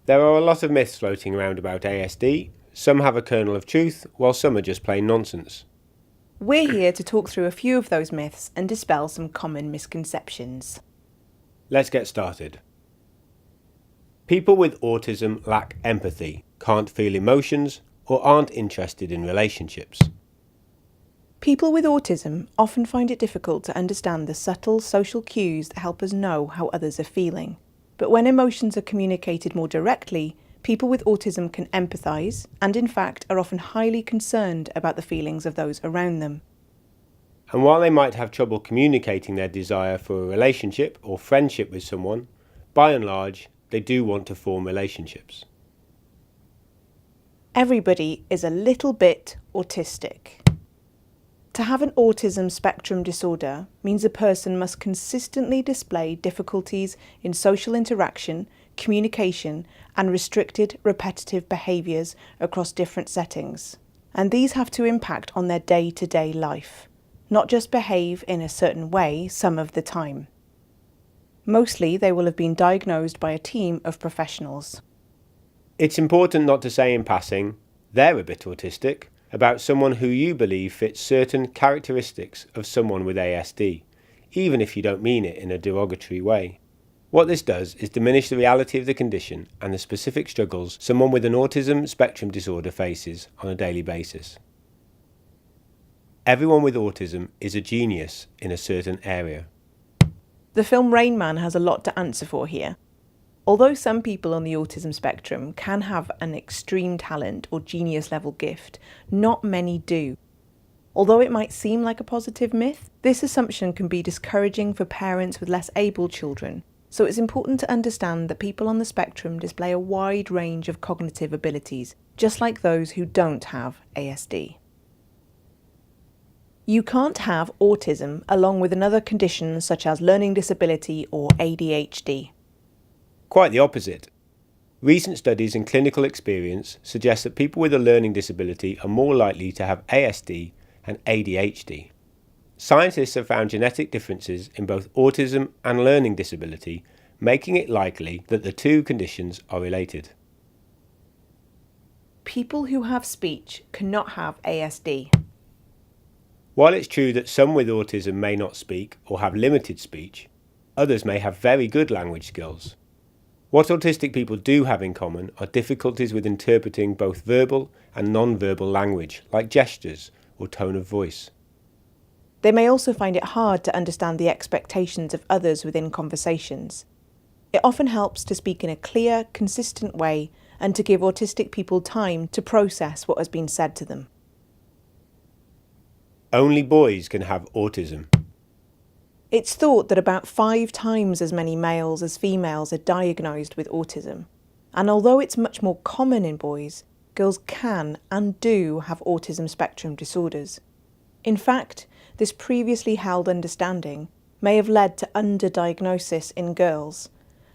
There are a lot of myths floating around about ASD. Some have a kernel of truth, while some are just plain nonsense. We're here to talk through a few of those myths and dispel some common misconceptions. Let's get started. People with autism lack empathy, can't feel emotions, or aren't interested in relationships. People with autism often find it difficult to understand the subtle social cues that help us know how others are feeling. But when emotions are communicated more directly, people with autism can empathise and, in fact, are often highly concerned about the feelings of those around them. And while they might have trouble communicating their desire for a relationship or friendship with someone, by and large, they do want to form relationships. Everybody is a little bit autistic. To have an autism spectrum disorder means a person must consistently display difficulties in social interaction, communication, and restricted, repetitive behaviours across different settings. And these have to impact on their day-to-day life, not just behave in a certain way some of the time. Mostly, they will have been diagnosed by a team of professionals. It's important not to say in passing, they're a bit autistic, about someone who you believe fits certain characteristics of someone with ASD, even if you don't mean it in a derogatory way. What this does is diminish the reality of the condition and the specific struggles someone with an autism spectrum disorder faces on a daily basis. Everyone with autism is a genius in a certain area. The film Rain Man has a lot to answer for here. Although some people on the autism spectrum can have an extreme talent or genius level gift, not many do. Although it might seem like a positive myth, this assumption can be discouraging for parents with less able children, so it's important to understand that people on the spectrum display a wide range of cognitive abilities, just like those who don't have ASD. You can't have autism along with another condition such as learning disability or ADHD. Quite the opposite. Recent studies and clinical experience suggest that people with a learning disability are more likely to have ASD and ADHD. Scientists have found genetic differences in both autism and learning disability, making it likely that the two conditions are related. People who have speech cannot have ASD. While it's true that some with autism may not speak or have limited speech, others may have very good language skills. What autistic people do have in common are difficulties with interpreting both verbal and non-verbal language, like gestures or tone of voice. They may also find it hard to understand the expectations of others within conversations. It often helps to speak in a clear, consistent way and to give autistic people time to process what has been said to them. Only boys can have autism. It's thought that about 5 times as many males as females are diagnosed with autism. And although it's much more common in boys, girls can and do have autism spectrum disorders. In fact, this previously held understanding may have led to underdiagnosis in girls.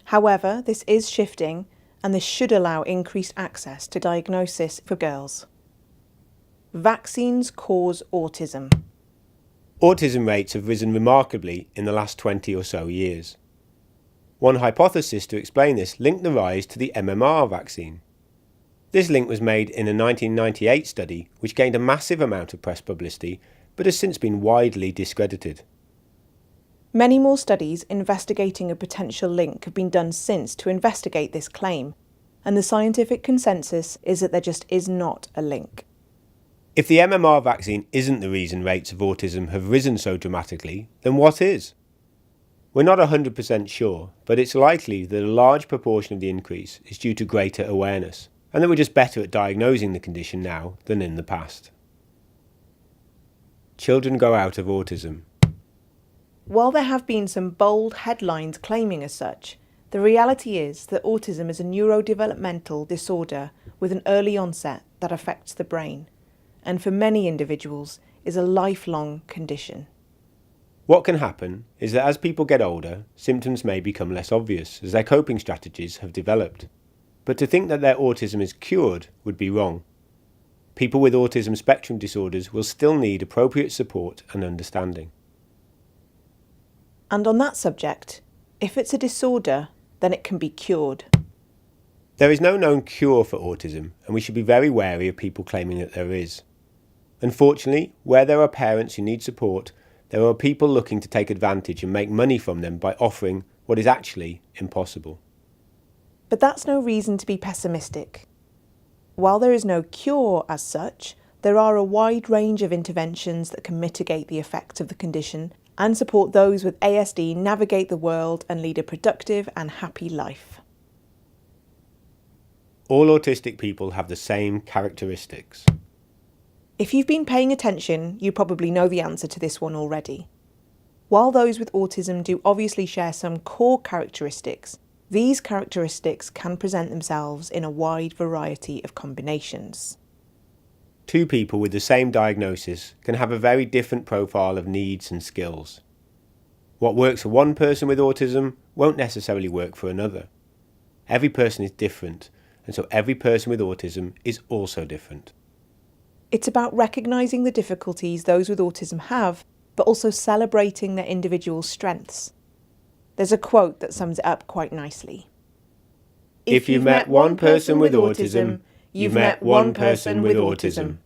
However, this is shifting, and this should allow increased access to diagnosis for girls. Vaccines cause autism. Autism rates have risen remarkably in the last 20 or so years. One hypothesis to explain this linked the rise to the MMR vaccine. This link was made in a 1998 study which gained a massive amount of press publicity but has since been widely discredited. Many more studies investigating a potential link have been done since to investigate this claim, and the scientific consensus is that there just is not a link. If the MMR vaccine isn't the reason rates of autism have risen so dramatically, then what is? We're not 100% sure, but it's likely that a large proportion of the increase is due to greater awareness, and that we're just better at diagnosing the condition now than in the past. Children grow out of autism. While there have been some bold headlines claiming as such, the reality is that autism is a neurodevelopmental disorder with an early onset that affects the brain, and for many individuals is a lifelong condition. What can happen is that as people get older, symptoms may become less obvious as their coping strategies have developed. But to think that their autism is cured would be wrong. People with autism spectrum disorders will still need appropriate support and understanding. And on that subject, if it's a disorder, then it can be cured. There is no known cure for autism, and we should be very wary of people claiming that there is. Unfortunately, where there are parents who need support, there are people looking to take advantage and make money from them by offering what is actually impossible. But that's no reason to be pessimistic. While there is no cure as such, there are a wide range of interventions that can mitigate the effects of the condition and support those with ASD navigate the world and lead a productive and happy life. All autistic people have the same characteristics. If you've been paying attention, you probably know the answer to this one already. While those with autism do obviously share some core characteristics, these characteristics can present themselves in a wide variety of combinations. Two people with the same diagnosis can have a very different profile of needs and skills. What works for one person with autism won't necessarily work for another. Every person is different, and so every person with autism is also different. It's about recognising the difficulties those with autism have, but also celebrating their individual strengths. There's a quote that sums it up quite nicely. If you've met one person with autism, you've met one person with autism.